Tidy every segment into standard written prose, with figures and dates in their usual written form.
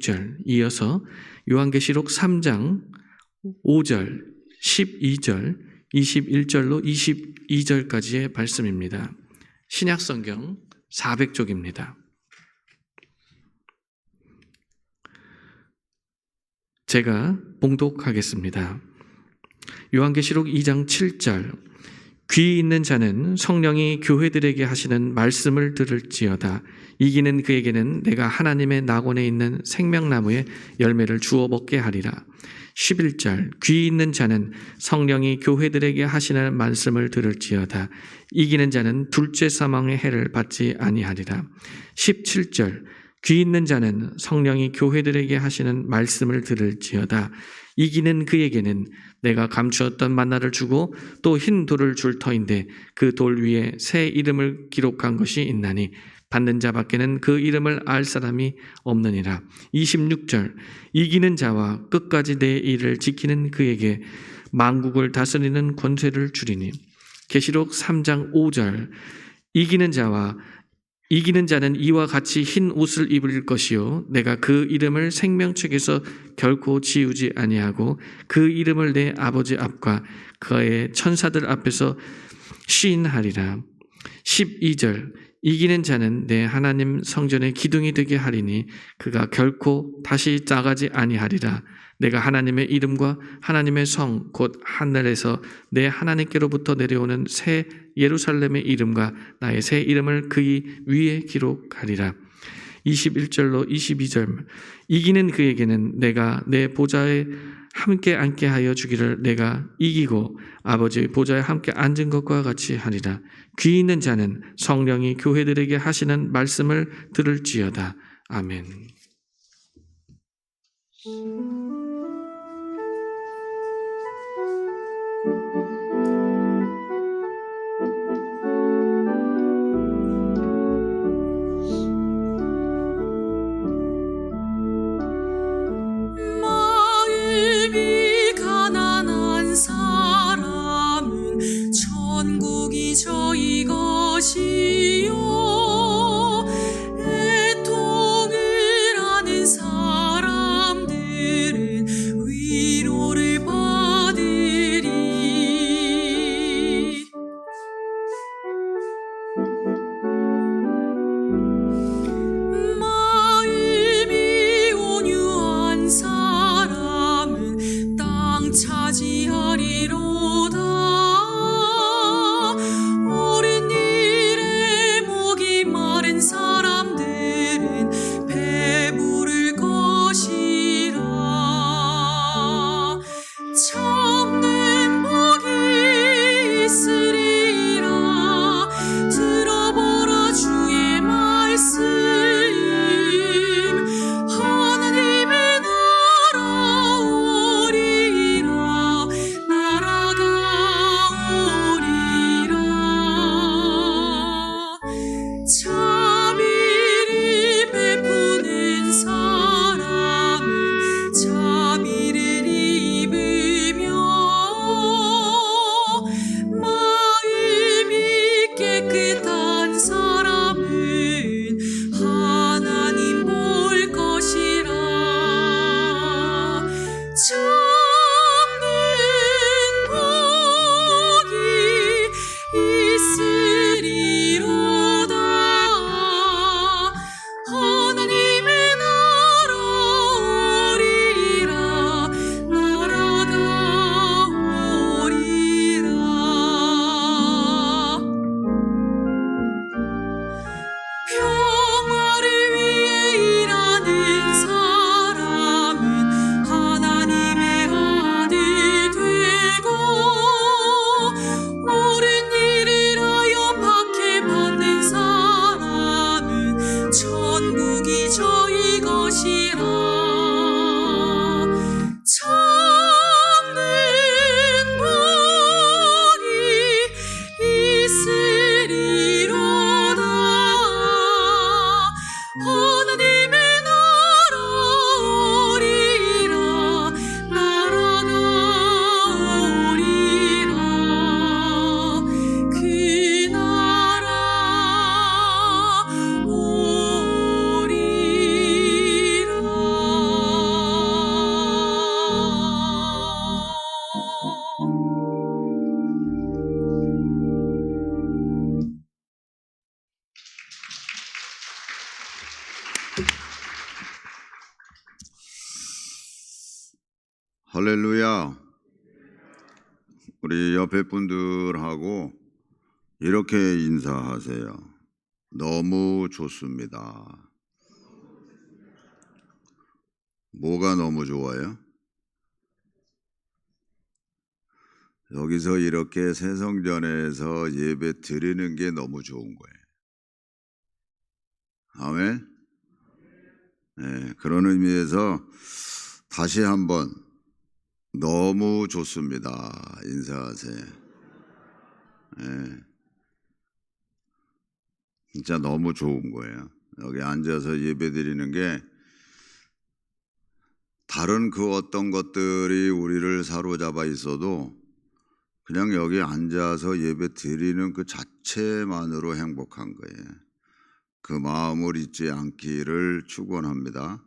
16절, 이어서 요한계시록 3장 5절, 12절, 21절로 22절까지의 말씀입니다. 신약성경 400쪽입니다. 제가 봉독하겠습니다. 요한계시록 2장 7절, 귀 있는 자는 성령이 교회들에게 하시는 말씀을 들을지어다. 이기는 그에게는 내가 하나님의 낙원에 있는 생명나무의 열매를 주어 먹게 하리라. 11절, 귀 있는 자는 성령이 교회들에게 하시는 말씀을 들을지어다. 이기는 자는 둘째 사망의 해를 받지 아니하리라. 17절, 귀 있는 자는 성령이 교회들에게 하시는 말씀을 들을지어다. 이기는 그에게는 내가 감추었던 만나를 주고 또 흰 돌을 줄 터인데 그 돌 위에 새 이름을 기록한 것이 있나니 받는 자밖에는 그 이름을 알 사람이 없느니라. 26절, 이기는 자와 끝까지 내 일을 지키는 그에게 만국을 다스리는 권세를 주리니. 계시록 3장 5절, 이기는 자는 이와 같이 흰 옷을 입을 것이요 내가 그 이름을 생명책에서 결코 지우지 아니하고 그 이름을 내 아버지 앞과 그의 천사들 앞에서 시인하리라. 12절, 이기는 자는 내 하나님 성전의 기둥이 되게 하리니 그가 결코 다시 나가지 아니하리라. 내가 하나님의 이름과 하나님의 성 곧 하늘에서 내 하나님께로부터 내려오는 새 예루살렘의 이름과 나의 새 이름을 그의 위에 기록하리라. 21절로 22절, 이기는 그에게는 내가 내 보좌에 함께 앉게 하여 주기를 내가 이기고 아버지의 보좌에 함께 앉은 것과 같이 하리라. 귀 있는 자는 성령이 교회들에게 하시는 말씀을 들을지어다. 아멘. 마음이 가난한 사람은 천국이 저희 것이요 애통을 하는 사람들은 위로를 받으리. 마음이 온유한 사람은 땅 차지하리로다. 옳은 일에 목이 마른 사람들은 배부를 것이라. 할렐루야. 우리 옆에 분들하고 이렇게 인사하세요. 너무 좋습니다. 뭐가 너무 좋아요? 여기서 이렇게 새성전에서 예배 드리는 게 너무 좋은 거예요. 아멘. 네, 그런 의미에서 다시 한번 너무 좋습니다. 인사하세요. 네, 진짜 너무 좋은 거예요. 여기 앉아서 예배 드리는 게 다른 그 어떤 것들이 우리를 사로잡아 있어도 그냥 여기 앉아서 예배 드리는 그 자체만으로 행복한 거예요. 그 마음을 잊지 않기를 축원합니다.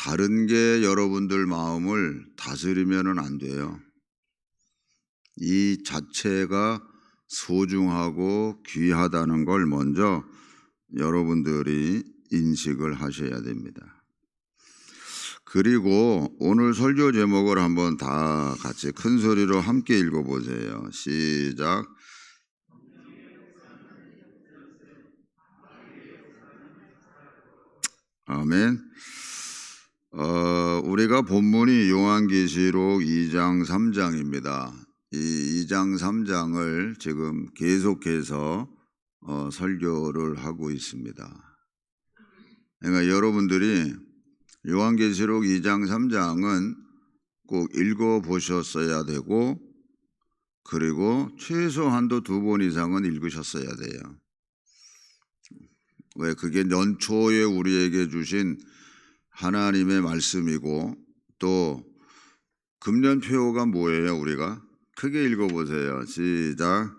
다른 게 여러분들 마음을 다스리면은 안 돼요. 이 자체가 소중하고 귀하다는 걸 먼저 여러분들이 인식을 하셔야 됩니다. 그리고 오늘 설교 제목을 한번 다 같이 큰 소리로 함께 읽어보세요. 시작. 아멘. 우리가 본문이 요한계시록 2장 3장입니다. 이 2장 3장을 지금 계속해서 설교를 하고 있습니다. 그러니까 여러분들이 요한계시록 2장 3장은 꼭 읽어보셨어야 되고, 그리고 최소한도 2번 이상은 읽으셨어야 돼요. 왜? 그게 연초에 우리에게 주신 하나님의 말씀이고, 또 금년표가 뭐예요? 우리가 크게 읽어보세요. 시작.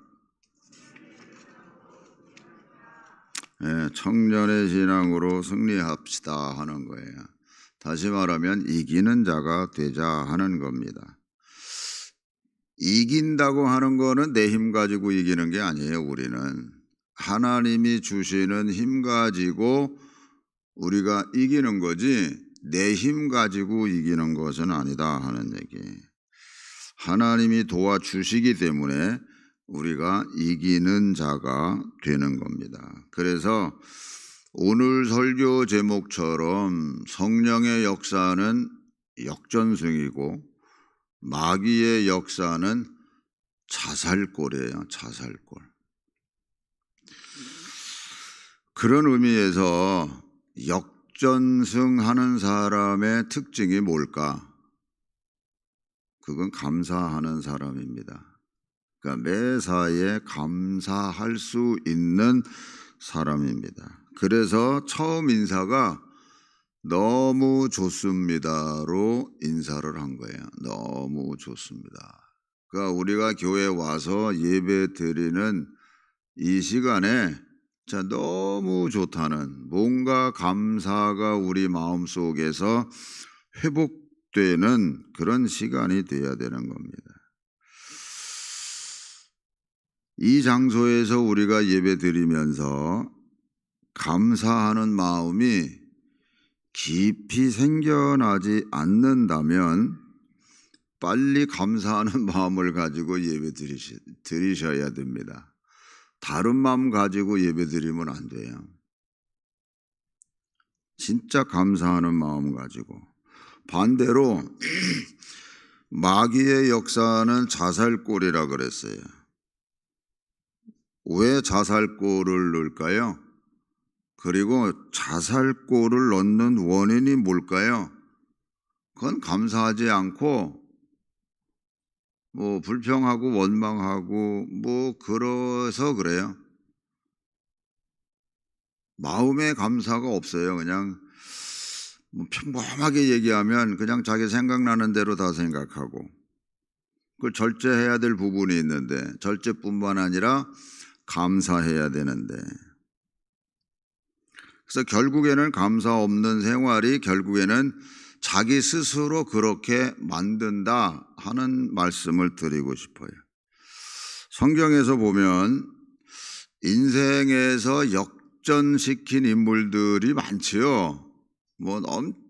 청년의 신앙으로 승리합시다 하는 거예요. 다시 말하면 이기는 자가 되자 하는 겁니다. 이긴다고 하는 거는 내 힘 가지고 이기는 게 아니에요. 우리는 하나님이 주시는 힘 가지고 우리가 이기는 거지, 내 힘 가지고 이기는 것은 아니다 하는 얘기. 하나님이 도와주시기 때문에 우리가 이기는 자가 되는 겁니다. 그래서 오늘 설교 제목처럼 성령의 역사는 역전승이고 마귀의 역사는 자살골이에요. 자살골. 그런 의미에서 역전승하는 사람의 특징이 뭘까? 그건 감사하는 사람입니다. 그러니까 매사에 감사할 수 있는 사람입니다. 그래서 처음 인사가 너무 좋습니다로 인사를 한 거예요. 너무 좋습니다. 그러니까 우리가 교회에 와서 예배 드리는 이 시간에 자, 너무 좋다는 뭔가 감사가 우리 마음속에서 회복되는 그런 시간이 되어야 되는 겁니다. 이 장소에서 우리가 예배 드리면서 감사하는 마음이 깊이 생겨나지 않는다면 빨리 감사하는 마음을 가지고 예배 드리셔야 됩니다. 다른 마음 가지고 예배 드리면 안 돼요. 진짜 감사하는 마음 가지고. 반대로 마귀의 역사는 자살골이라 그랬어요. 왜 자살골을 넣을까요? 그리고 자살골을 넣는 원인이 뭘까요? 그건 감사하지 않고 불평하고 원망하고 그래서 그래요. 마음에 감사가 없어요. 그냥 평범하게 얘기하면 그냥 자기 생각나는 대로 다 생각하고, 그걸 절제해야 될 부분이 있는데 절제뿐만 아니라 감사해야 되는데, 그래서 결국에는 감사 없는 생활이 결국에는 자기 스스로 그렇게 만든다 하는 말씀을 드리고 싶어요. 성경에서 보면 인생에서 역전시킨 인물들이 많지요.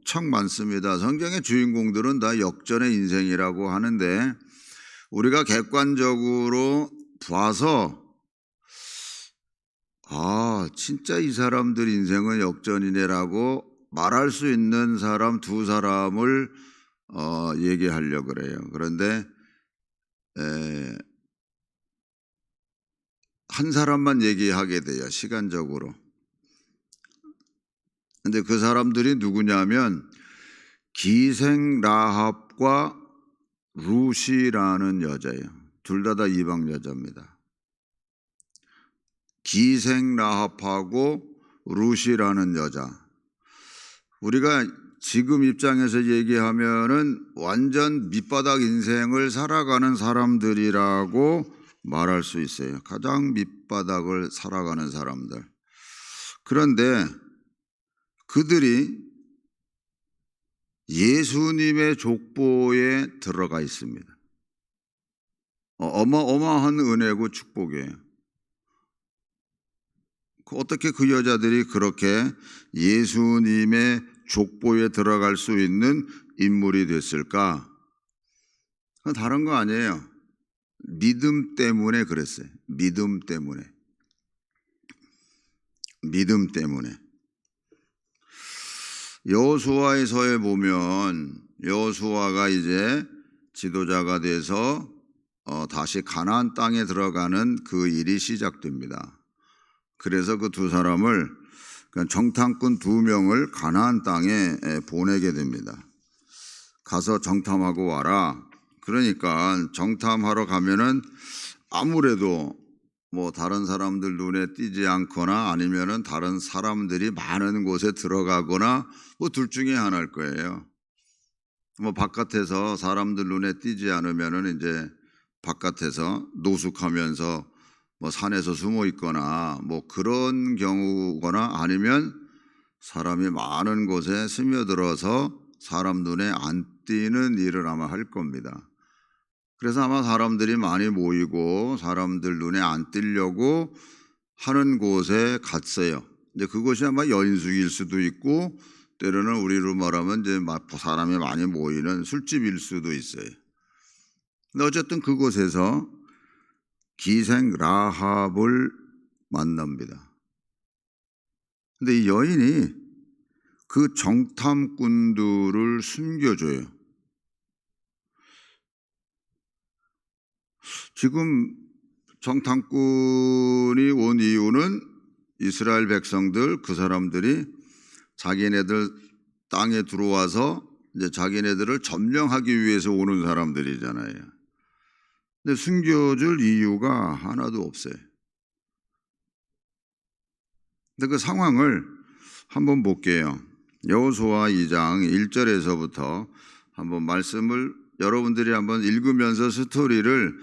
무척 많습니다. 성경의 주인공들은 다 역전의 인생이라고 하는데 우리가 객관적으로 봐서 진짜 이 사람들 인생은 역전이네라고 말할 수 있는 사람 두 사람을 얘기하려고 그래요. 그런데 한 사람만 얘기하게 돼요, 시간적으로. 근데 그 사람들이 누구냐면 기생 라합과 루시라는 여자예요. 둘 다 이방 여자입니다. 기생 라합하고 루시라는 여자. 우리가 지금 입장에서 얘기하면은 완전 밑바닥 인생을 살아가는 사람들이라고 말할 수 있어요. 가장 밑바닥을 살아가는 사람들. 그런데 그들이 예수님의 족보에 들어가 있습니다. 어마어마한 은혜고 축복이에요. 어떻게 그 여자들이 그렇게 예수님의 족보에 들어갈 수 있는 인물이 됐을까? 그건 다른 거 아니에요. 믿음 때문에 그랬어요. 믿음 때문에. 여호수아에서에 보면 여호수아가 이제 지도자가 돼서 다시 가나안 땅에 들어가는 그 일이 시작됩니다. 그래서 그 두 사람을, 정탐꾼 2명을 가나안 땅에 보내게 됩니다. 가서 정탐하고 와라. 그러니까 정탐하러 가면은 아무래도 뭐 다른 사람들 눈에 띄지 않거나 아니면은 다른 사람들이 많은 곳에 들어가거나 뭐 둘 중에 하나일 거예요. 뭐 바깥에서 사람들 눈에 띄지 않으면은 이제 바깥에서 노숙하면서 뭐 산에서 숨어 있거나 뭐 그런 경우거나 아니면 사람이 많은 곳에 스며들어서 사람 눈에 안 띄는 일을 아마 할 겁니다. 그래서 아마 사람들이 많이 모이고 사람들 눈에 안 띄려고 하는 곳에 갔어요. 근데 그곳이 아마 여인숙일 수도 있고 때로는 우리로 말하면 이제 사람이 많이 모이는 술집일 수도 있어요. 근데 어쨌든 그곳에서 기생 라합을 만납니다. 근데 이 여인이 그 정탐꾼들을 숨겨줘요. 지금 정탐꾼이 온 이유는 이스라엘 백성들, 그 사람들이 자기네들 땅에 들어와서 이제 자기네들을 점령하기 위해서 오는 사람들이잖아요. 근데 숨겨줄 이유가 하나도 없어요. 근데 그 상황을 한번 볼게요. 여호수아 2장 1절에서부터 한번 말씀을 여러분들이 한번 읽으면서 스토리를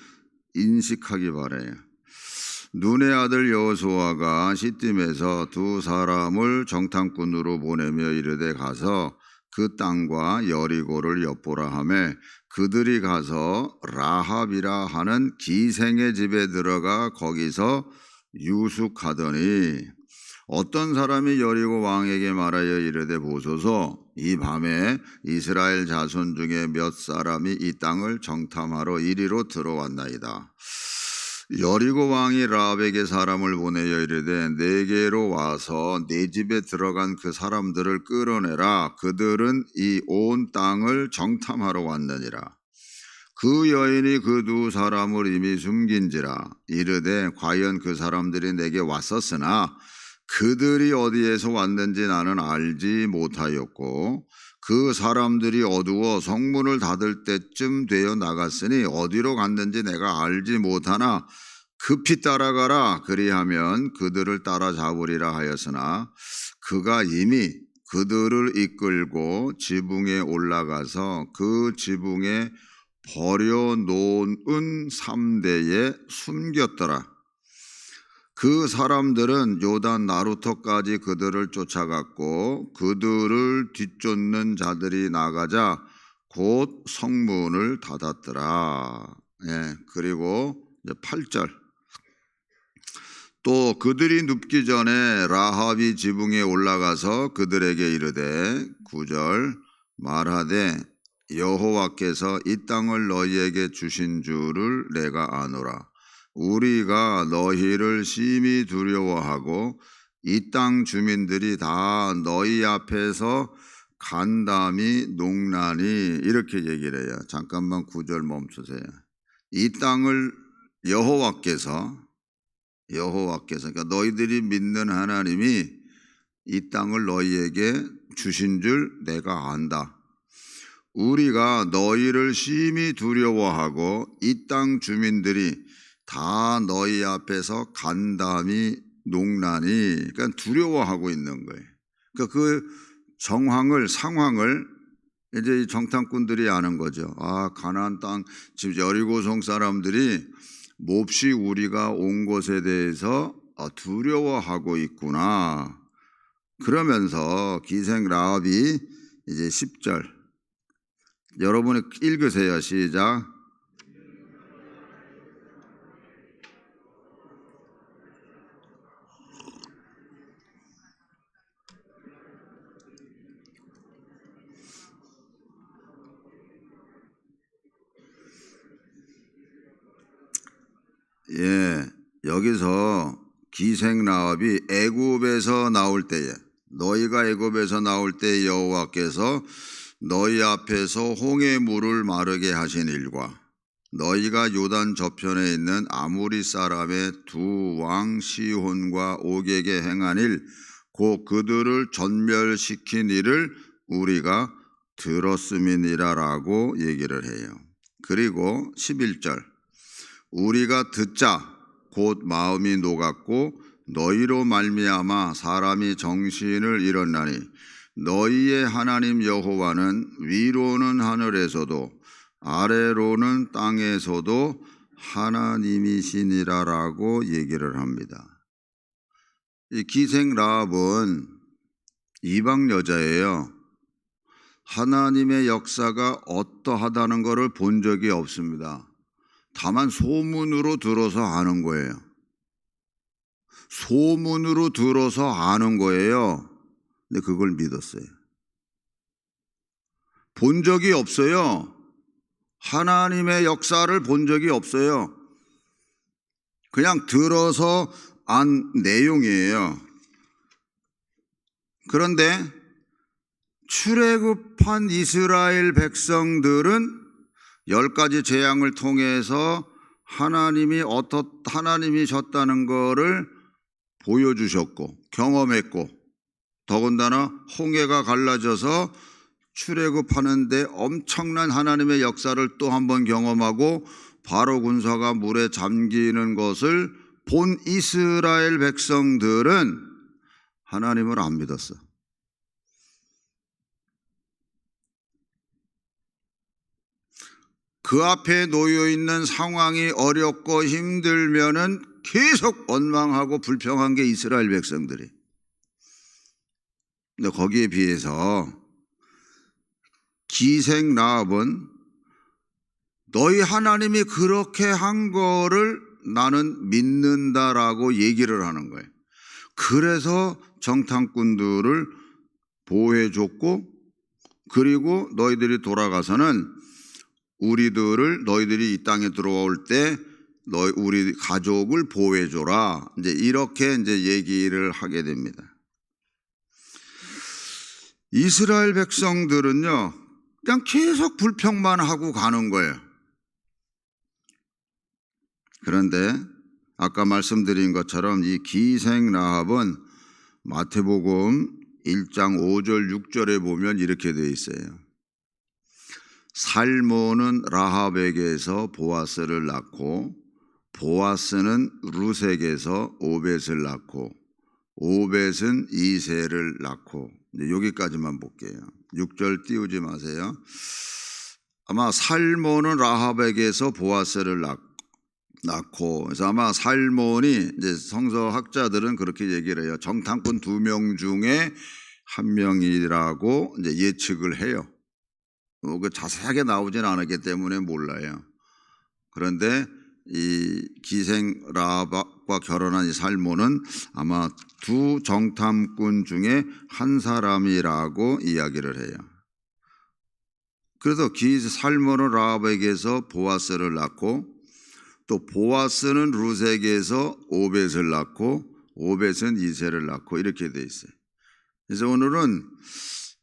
인식하기 바라요. 눈의 아들 여호수아가 시딤에서 두 사람을 정탐꾼으로 보내며 이르되 가서 그 땅과 여리고를 엿보라 하매 그들이 가서 라합이라 하는 기생의 집에 들어가 거기서 유숙하더니 어떤 사람이 여리고 왕에게 말하여 이르되 보소서 이 밤에 이스라엘 자손 중에 몇 사람이 이 땅을 정탐하러 이리로 들어왔나이다. 여리고 왕이 라합에게 사람을 보내어 이르되 내게로 와서 내 집에 들어간 그 사람들을 끌어내라. 그들은 이 온 땅을 정탐하러 왔느니라. 그 여인이 그 두 사람을 이미 숨긴지라. 이르되 과연 그 사람들이 내게 왔었으나 그들이 어디에서 왔는지 나는 알지 못하였고 그 사람들이 어두워 성문을 닫을 때쯤 되어 나갔으니 어디로 갔는지 내가 알지 못하나 급히 따라가라. 그리하면 그들을 따라잡으리라 하였으나 그가 이미 그들을 이끌고 지붕에 올라가서 그 지붕에 버려놓은 삼대에 숨겼더라. 그 사람들은 요단 나루터까지 그들을 쫓아갔고 그들을 뒤쫓는 자들이 나가자 곧 성문을 닫았더라. 그리고 이제 8절 또 그들이 눕기 전에 라합이 지붕에 올라가서 그들에게 이르되 9절 말하되 여호와께서 이 땅을 너희에게 주신 줄을 내가 아노라. 우리가 너희를 심히 두려워하고 이 땅 주민들이 다 너희 앞에서 간담이 농나니 이렇게 얘기를 해요. 잠깐만 9절 멈추세요. 이 땅을 여호와께서 그러니까 너희들이 믿는 하나님이 이 땅을 너희에게 주신 줄 내가 안다. 우리가 너희를 심히 두려워하고 이 땅 주민들이 다 너희 앞에서 간담이 농나니, 그러니까 두려워하고 있는 거예요. 그러니까 그 상황을 이제 이 정탐꾼들이 아는 거죠. 아, 가나안 땅 지금 여리고성 사람들이 몹시 우리가 온 것에 대해서 두려워하고 있구나. 그러면서 기생 라합이 이제 10절 여러분이 읽으세요. 시작. 여기서 기생 라합이 애굽에서 나올 때에, 너희가 애굽에서 나올 때 여호와께서 너희 앞에서 홍해 물을 마르게 하신 일과 너희가 요단 저편에 있는 아모리 사람의 두 왕 시혼과 옥에게 행한 일, 곧 그들을 전멸시킨 일을 우리가 들었음이니라라고 얘기를 해요. 그리고 11절 우리가 듣자 곧 마음이 녹았고 너희로 말미암아 사람이 정신을 잃었나니 너희의 하나님 여호와는 위로는 하늘에서도 아래로는 땅에서도 하나님이시니라라고 얘기를 합니다. 이 기생 라합은 이방 여자예요. 하나님의 역사가 어떠하다는 것을 본 적이 없습니다. 다만 소문으로 들어서 아는 거예요. 소문으로 들어서 아는 거예요. 근데 그걸 믿었어요. 본 적이 없어요. 하나님의 역사를 본 적이 없어요. 그냥 들어서 안 내용이에요. 그런데 출애굽한 이스라엘 백성들은 10가지 재앙을 통해서 하나님이 하나님이셨다는 것을 보여주셨고 경험했고, 더군다나 홍해가 갈라져서 출애굽하는데 엄청난 하나님의 역사를 또 한 번 경험하고 바로 군사가 물에 잠기는 것을 본 이스라엘 백성들은 하나님을 안 믿었어. 그 앞에 놓여 있는 상황이 어렵고 힘들면은 계속 원망하고 불평한 게 이스라엘 백성들이. 근데 거기에 비해서 기생 라합은 너희 하나님이 그렇게 한 거를 나는 믿는다라고 얘기를 하는 거예요. 그래서 정탐꾼들을 보호해줬고, 그리고 너희들이 돌아가서는 너희들이 이 땅에 들어올 때 우리 가족을 보호해줘라. 이제 이렇게 이제 얘기를 하게 됩니다. 이스라엘 백성들은요, 그냥 계속 불평만 하고 가는 거예요. 그런데 아까 말씀드린 것처럼 이 기생 라합은 마태복음 1장 5절 6절에 보면 이렇게 되어 있어요. 살모는 라합에게서 보아스를 낳고 보아스는 루색에서 오벳을 낳고 오벳은 이새를 낳고, 여기까지만 볼게요. 6절 띄우지 마세요. 아마 살모는 라합에게서 보아스를 낳고, 그래서 아마 살몬이, 이제 성서학자들은 그렇게 얘기를 해요. 정탐꾼 2명 중에 1명이라고 이제 예측을 해요. 그 자세하게 나오진 않았기 때문에 몰라요. 그런데 이 기생 라합과 결혼한 이 살모는 아마 두 정탐꾼 중에 한 사람이라고 이야기를 해요. 그래서 살모는 라합에게서 보아스를 낳고 또 보아스는 룻에게서 오벳을 낳고 오벳은 이새를 낳고 이렇게 돼 있어요. 그래서 오늘은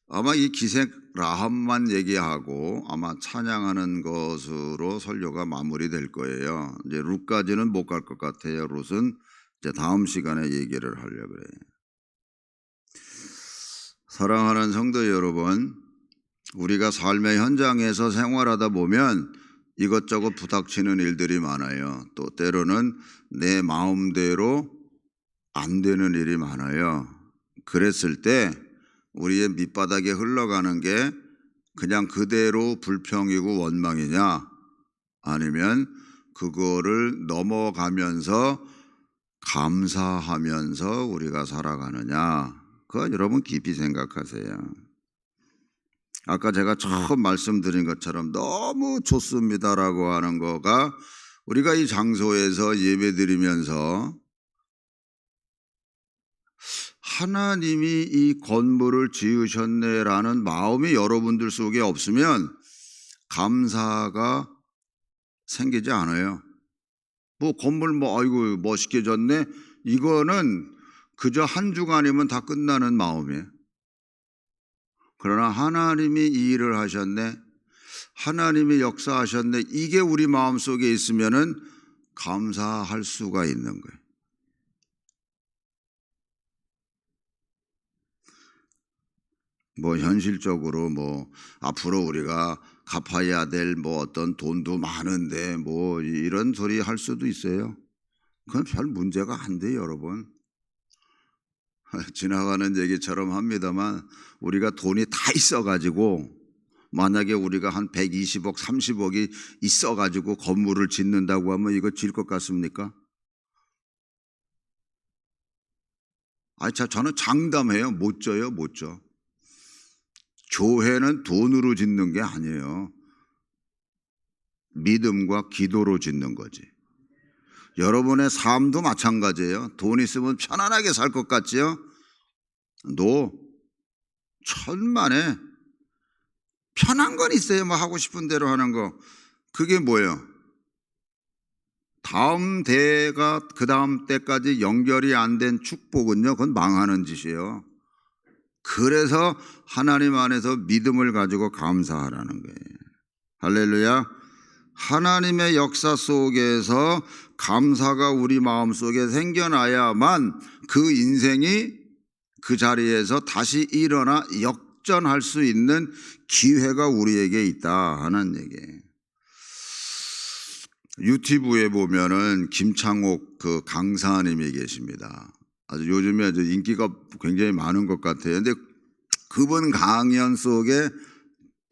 아마 이 기생 라합만 얘기하고 아마 찬양하는 것으로 설교가 마무리될 거예요. 이제 룻까지는 못 갈 것 같아요. 룻은 이제 다음 시간에 얘기를 하려고 그래요. 사랑하는 성도 여러분, 우리가 삶의 현장에서 생활하다 보면 이것저것 부닥치는 일들이 많아요. 또 때로는 내 마음대로 안 되는 일이 많아요. 그랬을 때 우리의 밑바닥에 흘러가는 게 그냥 그대로 불평이고 원망이냐, 아니면 그거를 넘어가면서 감사하면서 우리가 살아가느냐, 그거 여러분 깊이 생각하세요. 아까 제가 처음 말씀드린 것처럼 너무 좋습니다라고 하는 거가 우리가 이 장소에서 예배드리면서 하나님이 이 건물을 지으셨네라는 마음이 여러분들 속에 없으면 감사가 생기지 않아요. 뭐 건물 아이고 멋있게 졌네, 이거는 그저 한 주간이면 다 끝나는 마음이에요. 그러나 하나님이 이 일을 하셨네, 하나님이 역사하셨네, 이게 우리 마음속에 있으면은 감사할 수가 있는 거예요. 뭐 현실적으로 뭐 앞으로 우리가 갚아야 될 뭐 어떤 돈도 많은데 뭐 이런 소리 할 수도 있어요. 그건 별 문제가 안 돼요, 여러분. 지나가는 얘기처럼 합니다만 우리가 돈이 다 있어가지고 만약에 우리가 한 120억, 30억이 있어가지고 건물을 짓는다고 하면 이거 질 것 같습니까? 저는 장담해요. 못 져요, 못 져. 교회는 돈으로 짓는 게 아니에요. 믿음과 기도로 짓는 거지. 여러분의 삶도 마찬가지예요. 돈 있으면 편안하게 살 것 같지요? 천만에 편한 건 있어요. 뭐 하고 싶은 대로 하는 거. 그게 뭐예요? 다음 대가 그 다음 때까지 연결이 안 된 축복은요, 그건 망하는 짓이에요. 그래서 하나님 안에서 믿음을 가지고 감사하라는 거예요. 할렐루야. 하나님의 역사 속에서 감사가 우리 마음속에 생겨나야만 그 인생이 그 자리에서 다시 일어나 역전할 수 있는 기회가 우리에게 있다 하는 얘기예요. 유튜브에 보면은 김창옥 그 강사님이 계십니다. 요즘에 아주 인기가 굉장히 많은 것 같아요. 근데 그분 강연 속에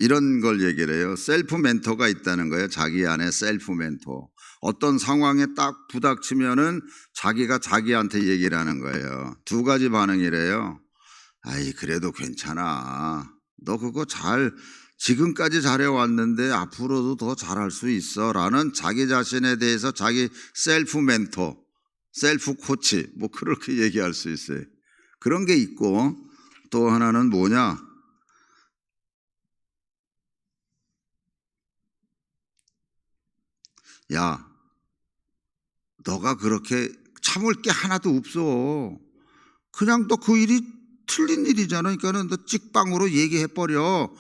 이런 걸 얘기를 해요. 셀프 멘토가 있다는 거예요. 자기 안에 셀프 멘토. 어떤 상황에 딱 부닥치면은 자기가 자기한테 얘기를 하는 거예요. 두 가지 반응이래요. 아이, 그래도 괜찮아. 너 그거 지금까지 잘해왔는데 앞으로도 더 잘할 수 있어. 라는 자기 자신에 대해서 자기 셀프 멘토, 셀프 코치, 뭐 그렇게 얘기할 수 있어요. 그런 게 있고, 또 하나는 뭐냐? 야, 너가 그렇게 참을 게 하나도 없어. 그냥 너 그 일이 틀린 일이잖아. 그러니까는 너 찍방으로 얘기해버려.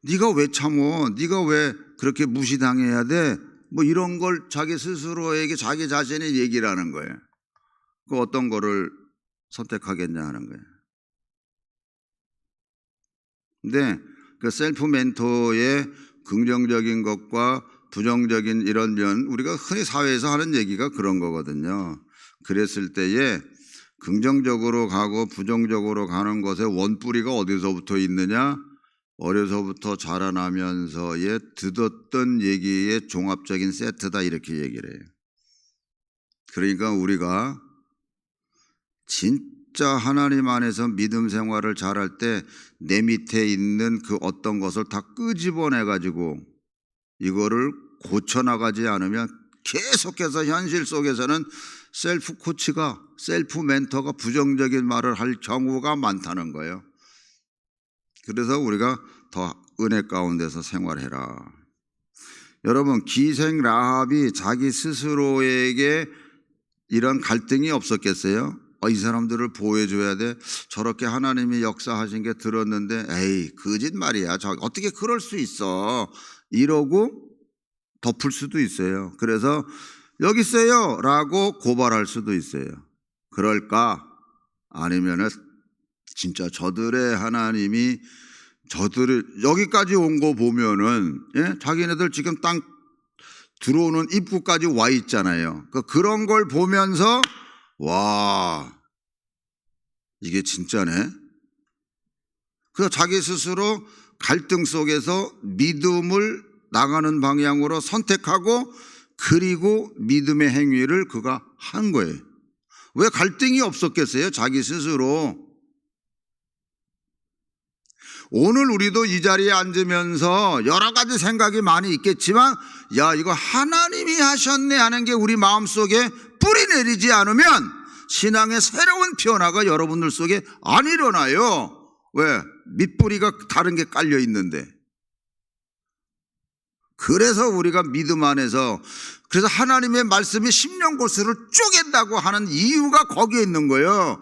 네가 왜 참어? 네가 왜 그렇게 무시당해야 돼? 뭐 이런 걸 자기 스스로에게 자기 자신이 얘기를 하는 거예요. 그 어떤 거를 선택하겠냐 하는 거예요. 근데 그 셀프 멘토의 긍정적인 것과 부정적인 이런 면, 우리가 흔히 사회에서 하는 얘기가 그런 거거든요. 그랬을 때에 긍정적으로 가고 부정적으로 가는 것의 원뿌리가 어디서부터 있느냐? 어려서부터 자라나면서의 듣었던 얘기의 종합적인 세트다, 이렇게 얘기를 해요. 그러니까 우리가 진짜 하나님 안에서 믿음 생활을 잘할 때 내 밑에 있는 그 어떤 것을 다 끄집어내 가지고 이거를 고쳐나가지 않으면 계속해서 현실 속에서는 셀프 코치가, 셀프 멘토가 부정적인 말을 할 경우가 많다는 거예요. 그래서 우리가 더 은혜 가운데서 생활해라. 여러분, 기생 라합이 자기 스스로에게 이런 갈등이 없었겠어요? 이 사람들을 보호해줘야 돼. 저렇게 하나님이 역사하신 게 들었는데 에이 거짓말이야. 어떻게 그럴 수 있어. 이러고 덮을 수도 있어요. 그래서 여기 있어요 라고 고발할 수도 있어요. 그럴까? 아니면은 진짜 저들의 하나님이 저들을 여기까지 온 거 보면은, 예? 자기네들 지금 땅 들어오는 입구까지 와 있잖아요. 그런 걸 보면서 와, 이게 진짜네. 그래서 자기 스스로 갈등 속에서 믿음을 나가는 방향으로 선택하고 그리고 믿음의 행위를 그가 한 거예요. 왜 갈등이 없었겠어요? 자기 스스로. 오늘 우리도 이 자리에 앉으면서 여러 가지 생각이 많이 있겠지만 야, 이거 하나님이 하셨네 하는 게 우리 마음속에 뿌리 내리지 않으면 신앙의 새로운 변화가 여러분들 속에 안 일어나요. 왜? 밑뿌리가 다른 게 깔려 있는데. 그래서 우리가 믿음 안에서, 그래서 하나님의 말씀이 심령고스를 쪼갠다고 하는 이유가 거기에 있는 거예요.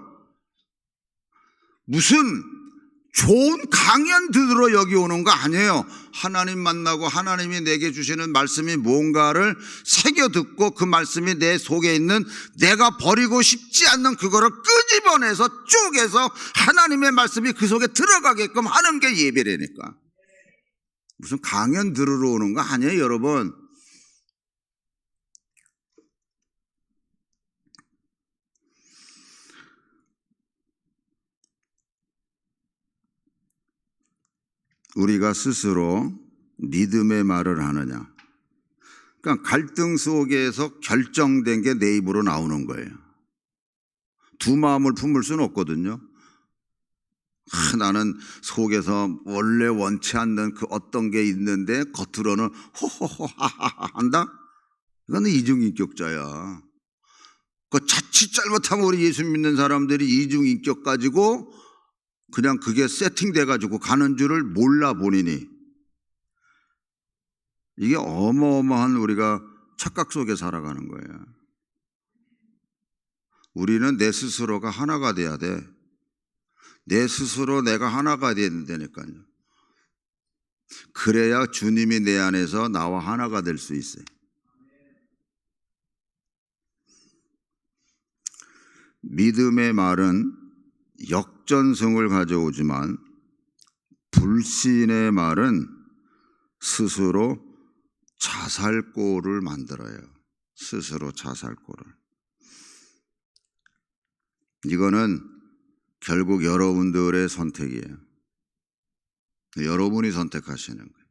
무슨 좋은 강연 들으러 여기 오는 거 아니에요. 하나님 만나고 하나님이 내게 주시는 말씀이 뭔가를 새겨 듣고 그 말씀이 내 속에 있는 내가 버리고 싶지 않는 그거를 끄집어내서 쪼개서 하나님의 말씀이 그 속에 들어가게끔 하는 게 예배라니까. 무슨 강연 들으러 오는 거 아니에요, 여러분. 우리가 스스로 믿음의 말을 하느냐. 그러니까 갈등 속에서 결정된 게 내 입으로 나오는 거예요. 두 마음을 품을 수는 없거든요. 나는 속에서 원래 원치 않는 그 어떤 게 있는데 겉으로는 호호호하하 한다? 이거는 이중인격자야. 그 자칫 잘못하면 우리 예수 믿는 사람들이 이중인격 가지고 그냥 그게 세팅돼가지고 가는 줄을 몰라 본인이. 이게 어마어마한 우리가 착각 속에 살아가는 거예요. 우리는 내 스스로가 하나가 돼야 돼. 내 스스로 내가 하나가 돼야 된다니까요. 그래야 주님이 내 안에서 나와 하나가 될 수 있어요. 믿음의 말은 역전승을 가져오지만 불신의 말은 스스로 자살골을 만들어요. 스스로 자살골을. 이거는 결국 여러분들의 선택이에요. 여러분이 선택하시는 거예요.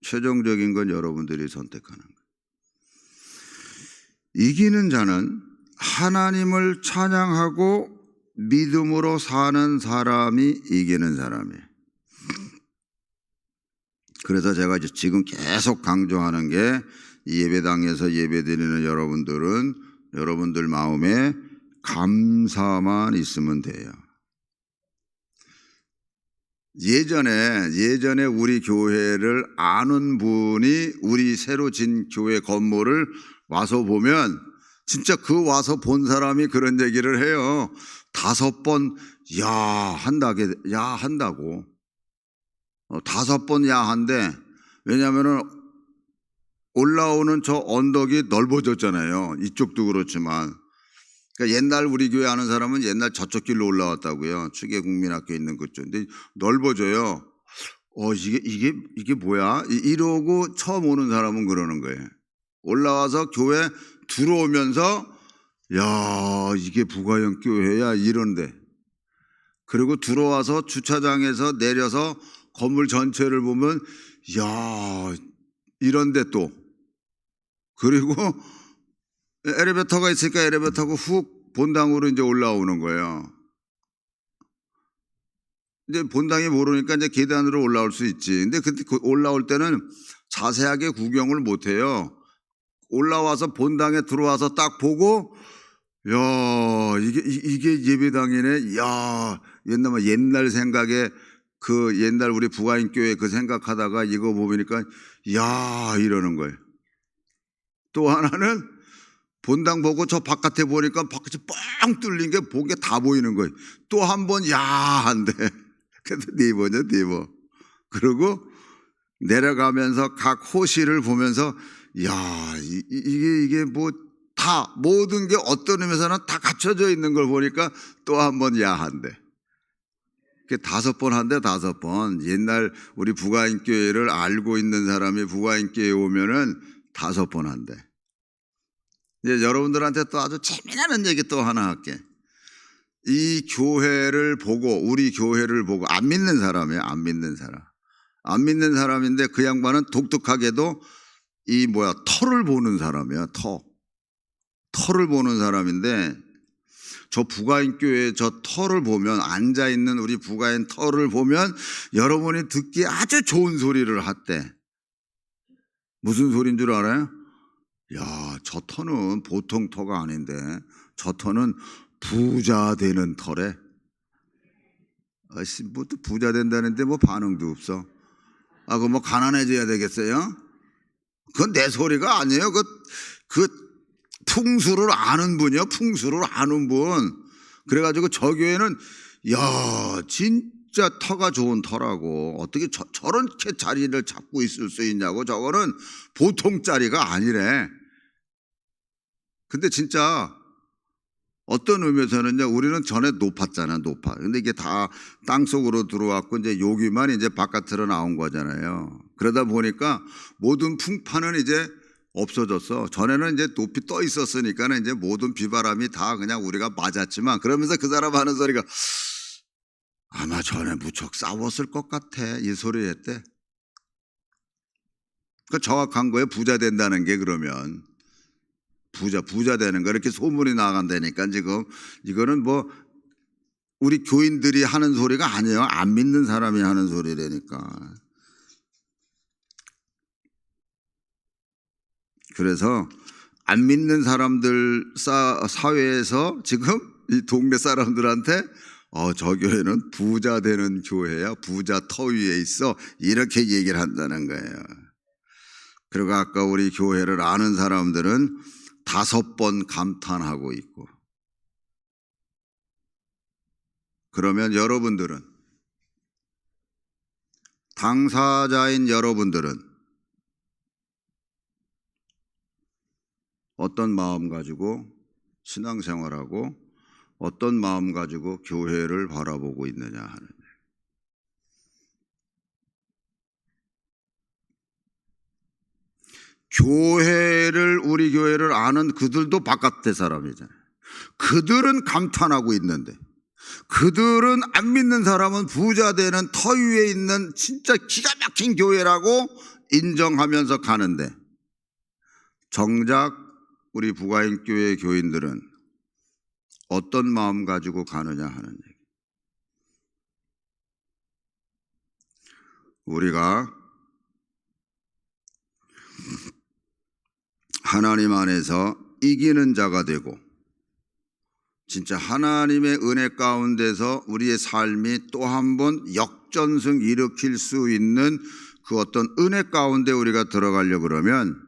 최종적인 건 여러분들이 선택하는 거예요. 이기는 자는 하나님을 찬양하고 믿음으로 사는 사람이 이기는 사람이에요. 그래서 제가 지금 계속 강조하는 게 예배당에서 예배드리는 여러분들은 여러분들 마음에 감사만 있으면 돼요. 예전에 우리 교회를 아는 분이 우리 새로 진 교회 건물을 와서 보면 진짜 그 와서 본 사람이 그런 얘기를 해요. 5번 한다고. 5번 한데, 왜냐면은 올라오는 저 언덕이 넓어졌잖아요. 이쪽도 그렇지만. 그러니까 옛날 우리 교회 아는 사람은 옛날 저쪽 길로 올라왔다고요. 추계국민학교 있는 그쪽. 근데 넓어져요. 이게 뭐야? 이러고 처음 오는 사람은 그러는 거예요. 올라와서 교회 들어오면서 이게 부가영 교회야 이런데. 그리고 들어와서 주차장에서 내려서 건물 전체를 보면 이런데 또. 그리고 엘리베이터가 있으니까 엘리베이터 타고 훅 본당으로 이제 올라오는 거예요. 이제 본당이 모르니까 이제 계단으로 올라올 수 있지. 근데 그때 올라올 때는 자세하게 구경을 못 해요. 올라와서 본당에 들어와서 딱 보고, 야, 이게 예배당이네. 야, 옛날 생각에 그 옛날 우리 부가인교회 그 생각하다가 이거 보니까 야, 이러는 거예요. 또 하나는 본당 보고 저 바깥에 보니까 바깥이 뻥 뚫린 게 본 게 다 보이는 거예요. 또 한 번 야 한대. 그래서 네 번. 그리고 내려가면서 각 호실을 보면서 야, 이게 뭐 다 모든 게 어떤 의미에서는 다 갖춰져 있는 걸 보니까 또 한 번 야 한대. 그 5번 한대. 옛날 우리 부가인교회를 알고 있는 사람이 부가인교회에 오면은 5번 한대. 이제 여러분들한테 또 아주 재미나는 얘기 또 하나 할게. 이 교회를 보고, 우리 교회를 보고, 안 믿는 사람이에요. 안 믿는 사람인데 그 양반은 독특하게도 털을 보는 사람이야. 털을 보는 사람인데 저 부가인교회 저 털을 보면, 앉아있는 우리 부가인 털을 보면 여러분이 듣기에 아주 좋은 소리를 했대. 무슨 소리인 줄 알아요? 야, 저 터는 보통 터가 아닌데 저 터는 부자 되는 터래. 뭐 또 부자 된다는데 뭐 반응도 없어. 그거 뭐 가난해져야 되겠어요? 그건 내 소리가 아니에요. 그 풍수를 아는 분이요. 풍수를 아는 분. 그래가지고 저 교회는 야, 진짜 터가 좋은 터라고. 어떻게 저렇게 자리를 잡고 있을 수 있냐고. 저거는 보통 자리가 아니래. 근데 진짜 어떤 의미에서는요, 우리는 전에 높았잖아, 높아. 근데 이게 다 땅속으로 들어왔고, 이제 여기만 이제 바깥으로 나온 거잖아요. 그러다 보니까 모든 풍파는 이제 없어졌어. 전에는 이제 높이 떠 있었으니까는 이제 모든 비바람이 다 그냥 우리가 맞았지만, 그러면서 그 사람 하는 소리가 아마 전에 무척 싸웠을 것 같아. 이 소리 했대. 그 정확한 거예요. 부자 된다는 게. 그러면 부자 되는 거 이렇게 소문이 나간다니까. 지금 이거는 뭐 우리 교인들이 하는 소리가 아니에요. 안 믿는 사람이 하는 소리라니까. 그래서 안 믿는 사람들 사회에서 지금 이 동네 사람들한테 저 교회는 부자 되는 교회야. 부자 터 위에 있어. 이렇게 얘기를 한다는 거예요. 그리고 아까 우리 교회를 아는 사람들은 5번 감탄하고 있고. 그러면 여러분들은, 당사자인 여러분들은 어떤 마음 가지고 신앙생활하고 어떤 마음 가지고 교회를 바라보고 있느냐 하는. 우리 교회를 아는 그들도 바깥의 사람이잖아요. 그들은 감탄하고 있는데, 그들은 안 믿는 사람은 부자 되는 터 위에 있는 진짜 기가 막힌 교회라고 인정하면서 가는데, 정작 우리 부가인교회 교인들은 어떤 마음 가지고 가느냐 하는 얘기. 우리가 하나님 안에서 이기는 자가 되고, 진짜 하나님의 은혜 가운데서 우리의 삶이 또 한 번 역전승 일으킬 수 있는 그 어떤 은혜 가운데 우리가 들어가려고 그러면,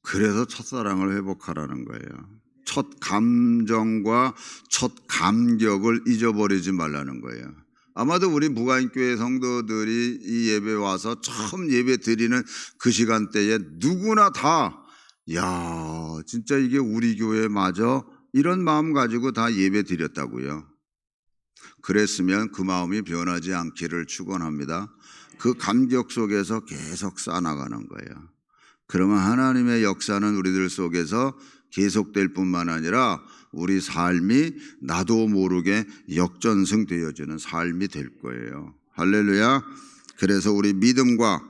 그래서 첫사랑을 회복하라는 거예요. 첫 감정과 첫 감격을 잊어버리지 말라는 거예요. 아마도 우리 부가인교회 성도들이 이 예배 와서 처음 예배 드리는 그 시간대에 누구나 다 진짜 이게 우리 교회 맞아? 이런 마음 가지고 다 예배 드렸다고요. 그랬으면 그 마음이 변하지 않기를 축원합니다. 그 감격 속에서 계속 쌓아나가는 거예요. 그러면 하나님의 역사는 우리들 속에서 계속될 뿐만 아니라 우리 삶이 나도 모르게 역전승되어지는 삶이 될 거예요. 할렐루야. 그래서 우리 믿음과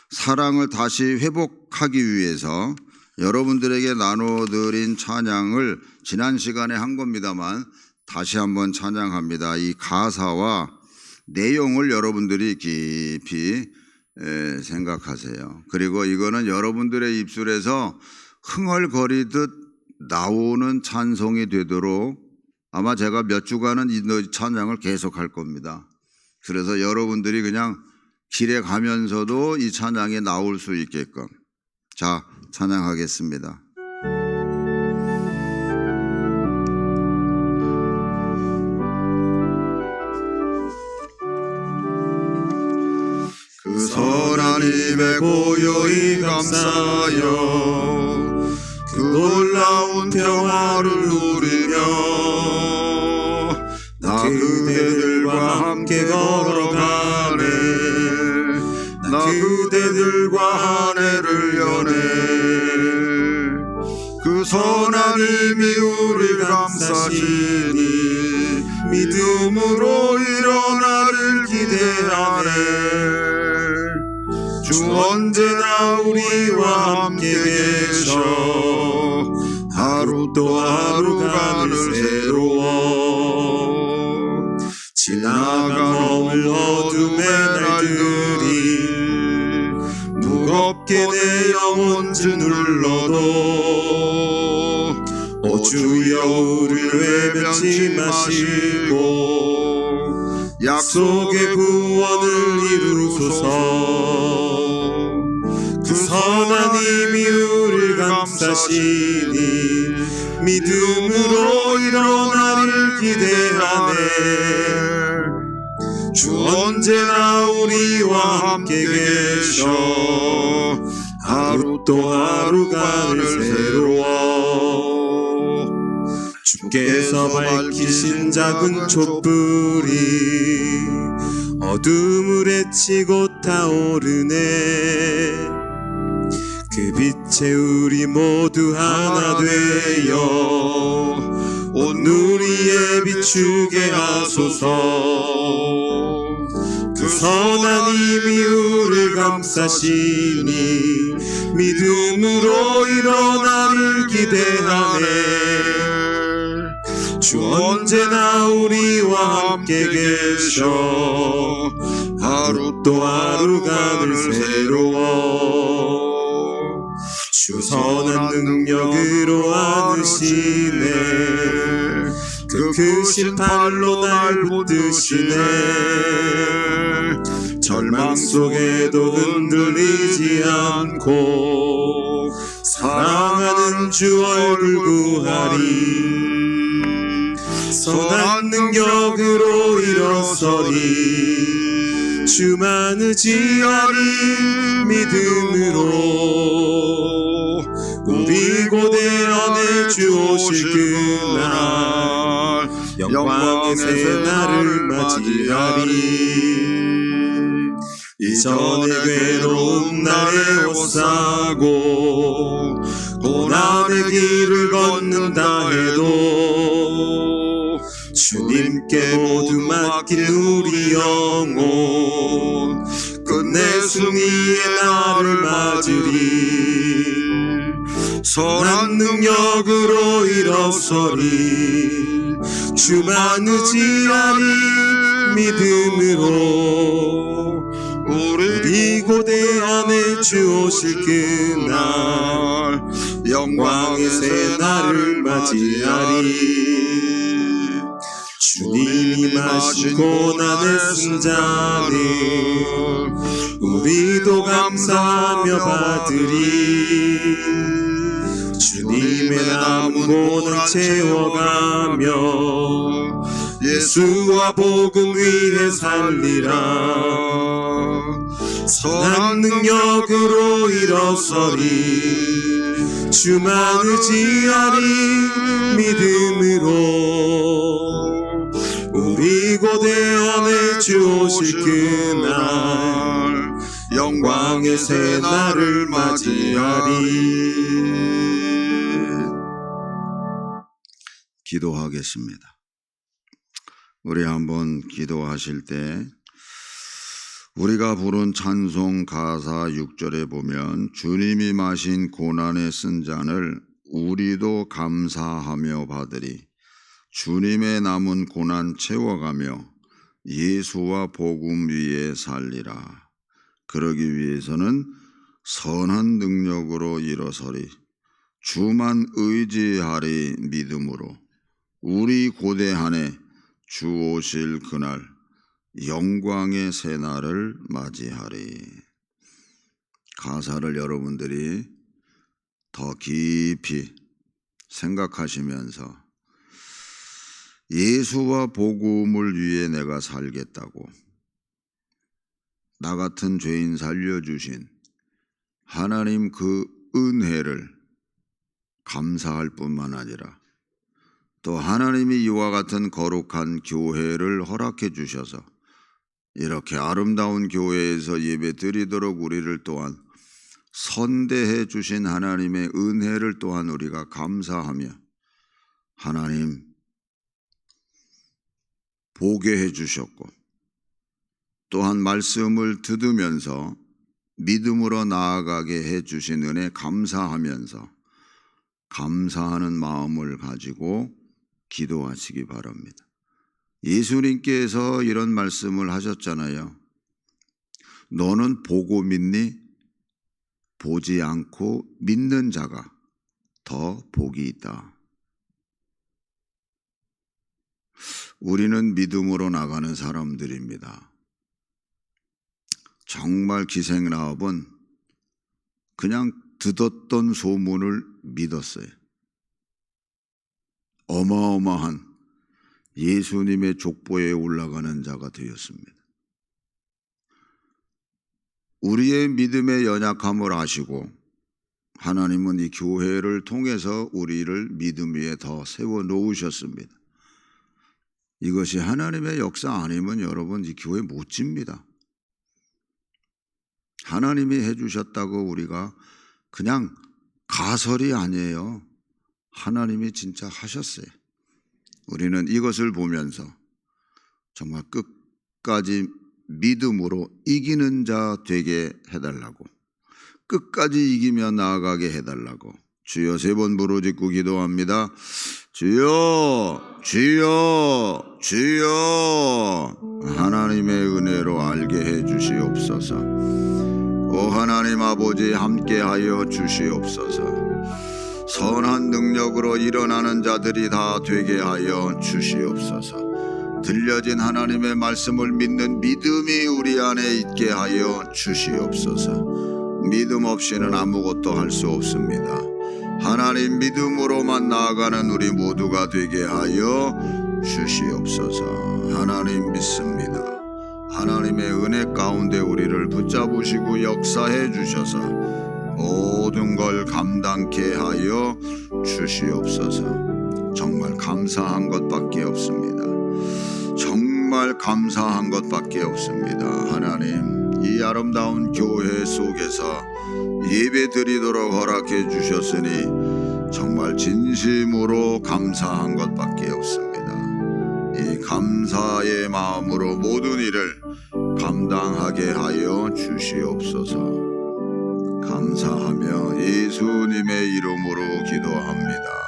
사랑을 다시 회복하기 위해서 여러분들에게 나눠드린 찬양을 지난 시간에 한 겁니다만 다시 한번 찬양합니다. 이 가사와 내용을 여러분들이 깊이 생각하세요. 그리고 이거는 여러분들의 입술에서 흥얼거리듯 나오는 찬송이 되도록 아마 제가 몇 주간은 이 찬양을 계속할 겁니다. 그래서 여러분들이 그냥 길에 가면서도 이 찬양이 나올 수 있게끔. 자, 찬양하겠습니다. 그 선한 힘에 고요히 감사하여 그 놀라운 평화를 누리며 나 그대들과 함께 걸어가네. 나 그대들과 한 해를 여네. 그 선한 힘이 우리 감싸시니 믿음으로 일어나를 기대하네. 주 언제나 우리와 함께 계셔. 하루 또 하루가 늘 새로워. 지나간 어둠의 날들이 무겁게 내 영혼 짓눌러도 주여 우리를 외면치 마시고 약속의 구원을 이루소서. 그 선한 힘이 우리를 감싸시니 믿음으로 일어나를 기대하네. 주 언제나 우리와 함께 계셔. 하루 또 하루가 늘 새로워. 주께서 밝히신 작은 촛불이 어둠을 헤치고 타오르네. 그 빛에 우리 모두 하나 되어 온누리에 비추게 하소서. 그 선한 힘이 우리를 감싸시니 믿음으로 일어나를 기대하네. 주 언제나 우리와 함께 계셔. 하루 또 하루가 늘 새로워. 주 선한 능력으로 안으시네. 그 크신 팔로 날 붙드시네. 절망 속에도 흔들리지 않고 사랑하는 주 얼굴 구하리. 선한 능력으로 일어서리. 주만 의지하리. 믿음으로 우리 고대함에 주 오실 그날 영광의 새 날을 맞이하리. 이전의 괴로운 날에 옷사고 고난의 길을 걷는다 해도 주님께 모두 맡긴 우리 영혼 끝내 승리의 날을 맞으리. 선한 능력으로 일어서리. 주만 의지하리. 믿음으로 우리 고대 안에 주 오실 그날 영광의 새 날을 맞이하리. 주님이 마신 고난의 승자를 우리도 감사하며 받으리. 주님의 남은 고난 채워가며 예수와 복음 위에 살리라. 선한 능력으로 일어서리. 주만 의지하리. 믿음으로 우리 고대 안에 주 오실 그날 영광의 새 날을 맞이하리. 기도하겠습니다. 우리 한번 기도하실 때 우리가 부른 찬송 가사 6절에 보면 주님이 마신 고난의 쓴 잔을 우리도 감사하며 받으리. 주님의 남은 고난 채워가며 예수와 복음 위에 살리라. 그러기 위해서는 선한 능력으로 일어서리 주만 의지하리 믿음으로 우리 고대한에 주 오실 그날 영광의 새날을 맞이하리. 가사를 여러분들이 더 깊이 생각하시면서 예수와 복음을 위해 내가 살겠다고 나 같은 죄인 살려주신 하나님 그 은혜를 감사할 뿐만 아니라 또 하나님이 이와 같은 거룩한 교회를 허락해 주셔서 이렇게 아름다운 교회에서 예배 드리도록 우리를 또한 선대해 주신 하나님의 은혜를 또한 우리가 감사하며 하나님 보게 해 주셨고 또한 말씀을 듣으면서 믿음으로 나아가게 해 주신 은혜 감사하면서 감사하는 마음을 가지고 기도하시기 바랍니다. 예수님께서 이런 말씀을 하셨잖아요. 너는 보고 믿니? 보지 않고 믿는 자가 더 복이 있다. 우리는 믿음으로 나가는 사람들입니다. 정말 기생라합은 그냥 듣었던 소문을 믿었어요. 어마어마한 예수님의 족보에 올라가는 자가 되었습니다. 우리의 믿음의 연약함을 아시고 하나님은 이 교회를 통해서 우리를 믿음 위에 더 세워놓으셨습니다. 이것이 하나님의 역사 아니면 여러분 이 교회 못 집니다. 하나님이 해주셨다고 우리가 그냥 가설이 아니에요. 하나님이 진짜 하셨어요. 우리는 이것을 보면서 정말 끝까지 믿음으로 이기는 자 되게 해달라고, 끝까지 이기며 나아가게 해달라고 주여 3번 부르짖고 기도합니다. 주여, 주여, 주여. 하나님의 은혜로 알게 해 주시옵소서. 오 하나님 아버지 함께하여 주시옵소서. 선한 능력으로 일어나는 자들이 다 되게 하여 주시옵소서. 들려진 하나님의 말씀을 믿는 믿음이 우리 안에 있게 하여 주시옵소서. 믿음 없이는 아무것도 할 수 없습니다. 하나님 믿음으로만 나아가는 우리 모두가 되게 하여 주시옵소서. 하나님 믿습니다. 하나님의 은혜 가운데 우리를 붙잡으시고 역사해 주셔서 모든 걸 감당케 하여 주시옵소서. 정말 감사한 것밖에 없습니다. 정말 감사한 것밖에 없습니다. 하나님 이 아름다운 교회 속에서 예배 드리도록 허락해 주셨으니 정말 진심으로 감사한 것밖에 없습니다. 이 감사의 마음으로 모든 일을 감당하게 하여 주시옵소서. 감사하며 예수님의 이름으로 기도합니다.